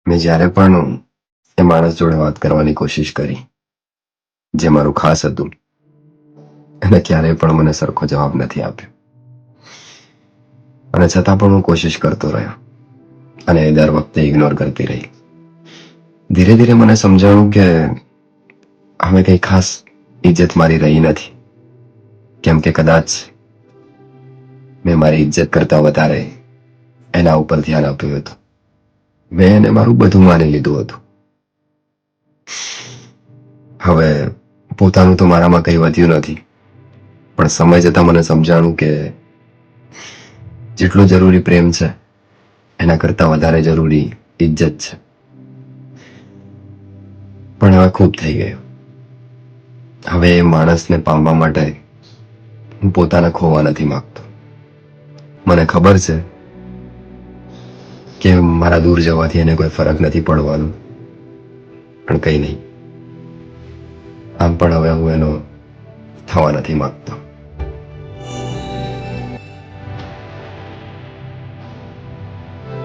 મેં જ્યારે પણ એ માણસ જોડે વાત કરવાની કોશિશ કરી જે મારું ખાસ હતું, એને ક્યારેય પણ મને સરખો જવાબ નથી આપ્યો. અને છતાં પણ હું કોશિશ કરતો રહ્યો અને એ દર વખતે ઇગ્નોર કરતી રહી. ધીરે ધીરે મને સમજાણું કે હવે કંઈ ખાસ ઇજ્જત મારી રહી નથી, કેમ કે કદાચ મેં મારી ઇજ્જત કરતા વધારે એના ઉપર ધ્યાન આપ્યું હતું. મેં એને મારું બધું માની લીધું હતું. હવે પોતાનું તો મારામાં કંઈ વધ્યું નથી, પણ સમય જતાં મને સમજાણું કે જેટલો જરૂરી પ્રેમ છે એના કરતાં વધારે જરૂરી ઇજ્જત છે. પણ હવે ખૂબ થઈ ગયું. હવે એ માણસને પામવા માટે હું પોતાને ખોવા નથી માંગતો. મને ખબર છે કે મારા દૂર જવાથી એને કોઈ ફરક નથી પડવાનો, પણ કંઈ નહીં, આમ પણ હવે હું એનો થવા નથી માંગતો.